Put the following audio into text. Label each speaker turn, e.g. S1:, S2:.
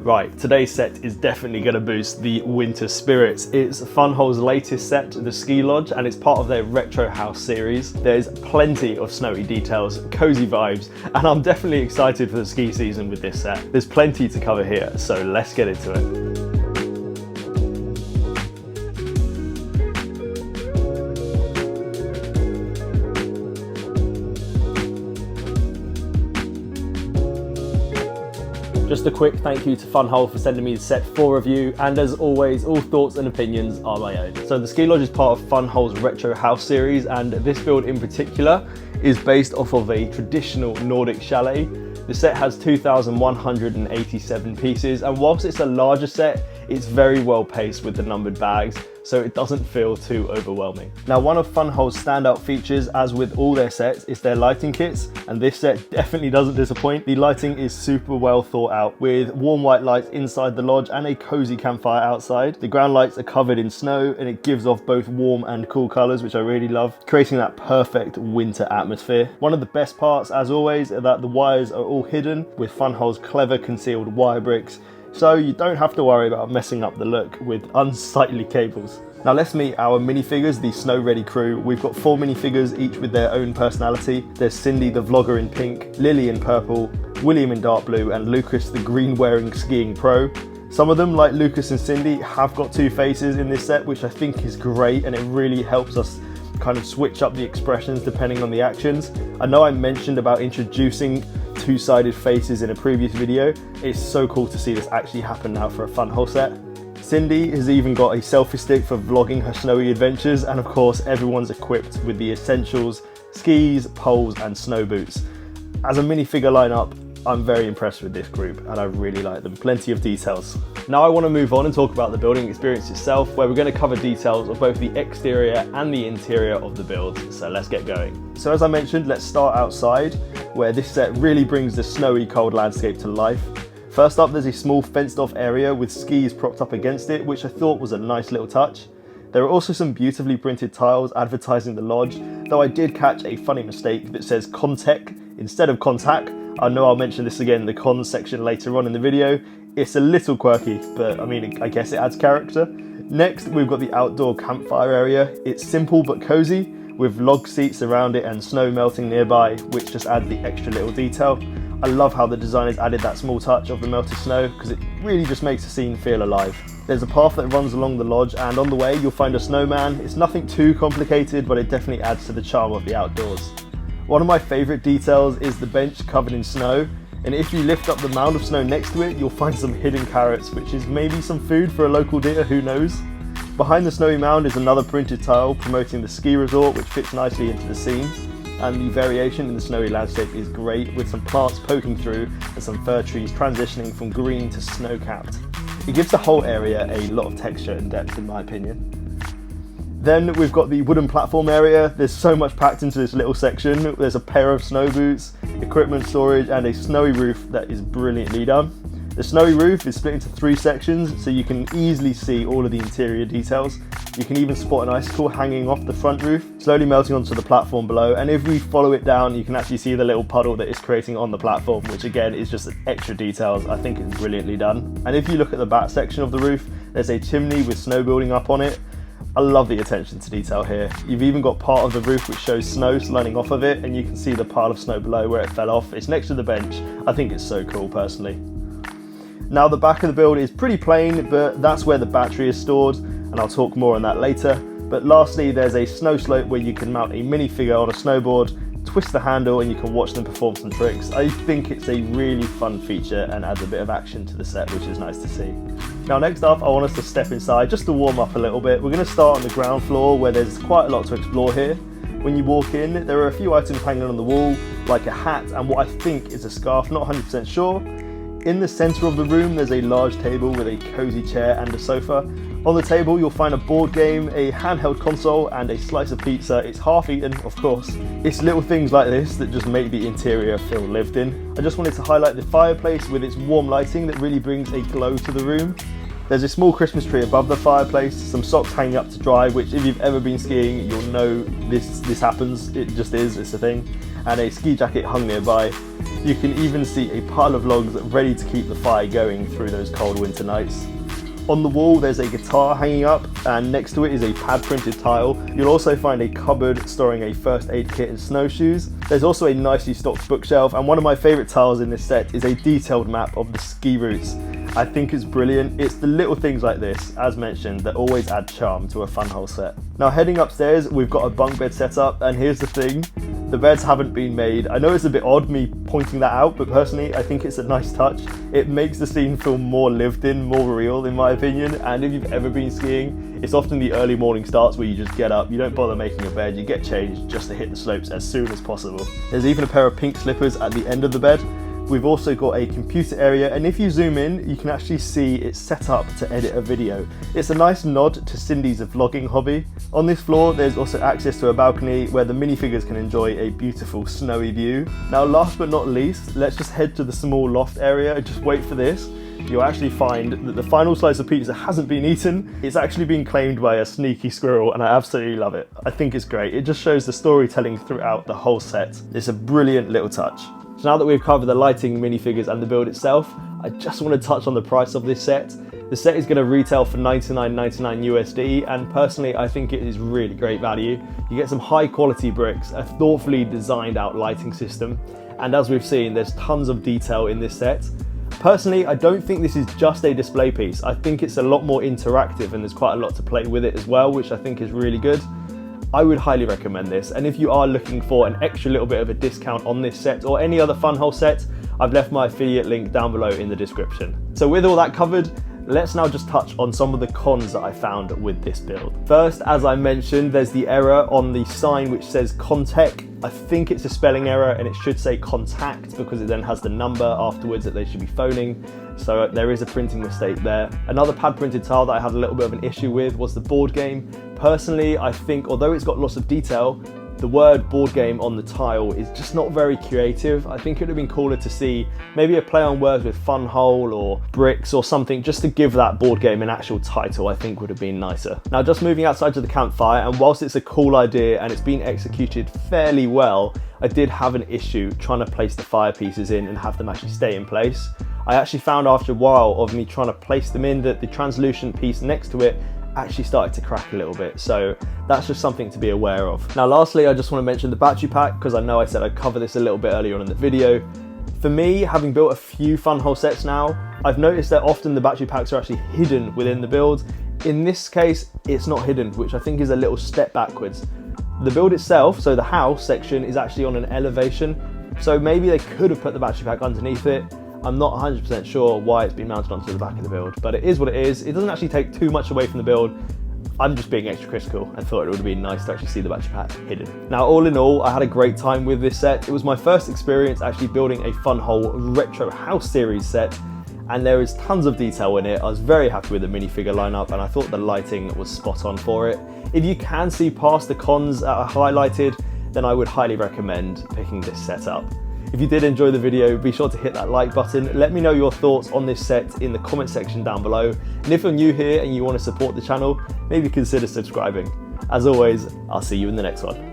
S1: Right, today's set is definitely going to boost the winter spirits. It's FunWhole's latest set, the Ski Lodge, and it's part of their Retro House series. There's plenty of snowy details, cozy vibes, and I'm definitely excited for the ski season with this set. There's plenty to cover here, so let's get into it. Just a quick thank you to FunWhole for sending me the set for review, and as always, all thoughts and opinions are my own. So the Ski Lodge is part of FunWhole's Retro House series, and this build in particular is based off of a traditional Nordic chalet. The set has 2,187 pieces, and whilst it's a larger set, it's very well paced with the numbered bags, so it doesn't feel too overwhelming. Now, one of FunWhole's standout features, as with all their sets, is their lighting kits, and this set definitely doesn't disappoint. The lighting is super well thought out, with warm white lights inside the lodge and a cozy campfire outside. The ground lights are covered in snow, and it gives off both warm and cool colours, which I really love, creating that perfect winter atmosphere. One of the best parts, as always, are that the wires are all hidden with FunWhole's clever concealed wire bricks, so you don't have to worry about messing up the look with unsightly cables. Now let's meet our minifigures, the Snow Ready crew. We've got 4 minifigures, each with their own personality. There's Cindy the vlogger in pink, Lily in purple, William in dark blue, and Lucas the green wearing skiing pro. Some of them, like Lucas and Cindy, have got 2 faces in this set, which I think is great, and it really helps us kind of switch up the expressions depending on the actions. I know I mentioned about introducing 2-sided faces in a previous video. It's so cool to see this actually happen now for a FunWhole set. Cindy has even got a selfie stick for vlogging her snowy adventures, and of course everyone's equipped with the essentials: skis, poles and snow boots. As a minifigure lineup, I'm very impressed with this group and I really like them. Plenty of details. Now I want to move on and talk about the building experience itself, where we're going to cover details of both the exterior and the interior of the build. So let's get going. So as I mentioned, let's start outside, where this set really brings the snowy cold landscape to life. First up, there's a small fenced off area with skis propped up against it, which I thought was a nice little touch. There are also some beautifully printed tiles advertising the lodge, though I did catch a funny mistake that says Contec instead of Contact. I know I'll mention this again in the cons section later on in the video. It's a little quirky, but I mean, I guess it adds character. Next, we've got the outdoor campfire area. It's simple but cozy, with log seats around it and snow melting nearby, which just adds the extra little detail. I love how the designers added that small touch of the melted snow, because it really just makes the scene feel alive. There's a path that runs along the lodge, and on the way you'll find a snowman. It's nothing too complicated, but it definitely adds to the charm of the outdoors. One of my favourite details is the bench covered in snow, and if you lift up the mound of snow next to it, you'll find some hidden carrots, which is maybe some food for a local deer, who knows. Behind the snowy mound is another printed tile promoting the ski resort, which fits nicely into the scene, and the variation in the snowy landscape is great, with some plants poking through and some fir trees transitioning from green to snow-capped. It gives the whole area a lot of texture and depth, in my opinion. Then we've got the wooden platform area. There's so much packed into this little section. There's a pair of snow boots, equipment storage, and a snowy roof that is brilliantly done. The snowy roof is split into 3 sections, so you can easily see all of the interior details. You can even spot an icicle hanging off the front roof, slowly melting onto the platform below, and if we follow it down, you can actually see the little puddle that it's creating on the platform, which again is just extra details. I think it's brilliantly done. And if you look at the back section of the roof, there's a chimney with snow building up on it. I love the attention to detail here. You've even got part of the roof which shows snow sliding off of it, and you can see the pile of snow below where it fell off. It's next to the bench. I think it's so cool personally. Now the back of the build is pretty plain, but that's where the battery is stored, and I'll talk more on that later. But lastly, there's a snow slope where you can mount a minifigure on a snowboard, twist the handle, and you can watch them perform some tricks. I think it's a really fun feature and adds a bit of action to the set, which is nice to see. Now next up, I want us to step inside just to warm up a little bit. We're going to start on the ground floor, where there's quite a lot to explore here. When you walk in, there are a few items hanging on the wall, like a hat and what I think is a scarf, not 100% sure. In the centre of the room, there's a large table with a cozy chair and a sofa. On the table, you'll find a board game, a handheld console, and a slice of pizza. It's half eaten, of course. It's little things like this that just make the interior feel lived in. I just wanted to highlight the fireplace with its warm lighting that really brings a glow to the room. There's a small Christmas tree above the fireplace, some socks hanging up to dry, which if you've ever been skiing, you'll know this happens. It just is, it's a thing. And a ski jacket hung nearby. You can even see a pile of logs ready to keep the fire going through those cold winter nights. On the wall there's a guitar hanging up, and next to it is a pad printed tile. You'll also find a cupboard storing a first aid kit and snowshoes. There's also a nicely stocked bookshelf, and one of my favourite tiles in this set is a detailed map of the ski routes. I think it's brilliant. It's the little things like this, as mentioned, that always add charm to a FunWhole set. Now heading upstairs, we've got a bunk bed set up, and here's the thing. The beds haven't been made. I know it's a bit odd me pointing that out, but personally I think it's a nice touch. It makes the scene feel more lived in, more real in my opinion, and if you've ever been skiing, it's often the early morning starts where you just get up, you don't bother making a bed, you get changed just to hit the slopes as soon as possible. There's even a pair of pink slippers at the end of the bed. We've also got a computer area, and if you zoom in, you can actually see it's set up to edit a video. It's a nice nod to Cindy's vlogging hobby. On this floor, there's also access to a balcony where the minifigures can enjoy a beautiful snowy view. Now, last but not least, let's just head to the small loft area. Just wait for this. You'll actually find that the final slice of pizza hasn't been eaten. It's actually been claimed by a sneaky squirrel, and I absolutely love it. I think it's great. It just shows the storytelling throughout the whole set. It's a brilliant little touch. So now that we've covered the lighting, minifigures and the build itself, I just want to touch on the price of this set. The set is going to retail for $99.99 USD, and personally I think it is really great value. You get some high quality bricks, a thoughtfully designed out lighting system, and as we've seen, there's tons of detail in this set. Personally, I don't think this is just a display piece. I think it's a lot more interactive, and there's quite a lot to play with it as well, which I think is really good. I would highly recommend this, and if you are looking for an extra little bit of a discount on this set or any other FunWhole set, I've left my affiliate link down below in the description. So with all that covered, let's now just touch on some of the cons that I found with this build. First, as I mentioned, there's the error on the sign which says Contech. I think it's a spelling error and it should say contact because it then has the number afterwards that they should be phoning. So there is a printing mistake there. Another pad printed tile that I had a little bit of an issue with was the board game. Personally, I think although it's got lots of detail, the word board game on the tile is just not very creative. I think it would have been cooler to see maybe a play on words with FunWhole or bricks or something, just to give that board game an actual title. I think would have been nicer. Now, just moving outside to the campfire, and whilst it's a cool idea and it's been executed fairly well, I did have an issue trying to place the fire pieces in and have them actually stay in place. I actually found after a while of me trying to place them in that the translucent piece next to it actually started to crack a little bit, so that's just something to be aware of. Now lastly, I just want to mention the battery pack, because I know I said I'd cover this a little bit earlier on in the video. For me, having built a few FunWhole sets now, I've noticed that often the battery packs are actually hidden within the build. In this case, it's not hidden, which I think is a little step backwards. The build itself, so the house section, is actually on an elevation, so maybe they could have put the battery pack underneath it. I'm not 100% sure why it's been mounted onto the back of the build, but it is what it is. It doesn't actually take too much away from the build. I'm just being extra critical and thought it would have been nice to actually see the battery pack hidden. Now, all in all, I had a great time with this set. It was my first experience actually building a FunWhole retro house series set, and there is tons of detail in it. I was very happy with the minifigure lineup, and I thought the lighting was spot on for it. If you can see past the cons that are highlighted, then I would highly recommend picking this set up. If you did enjoy the video, be sure to hit that like button. Let me know your thoughts on this set in the comment section down below. And if you're new here and you want to support the channel, maybe consider subscribing. As always, I'll see you in the next one.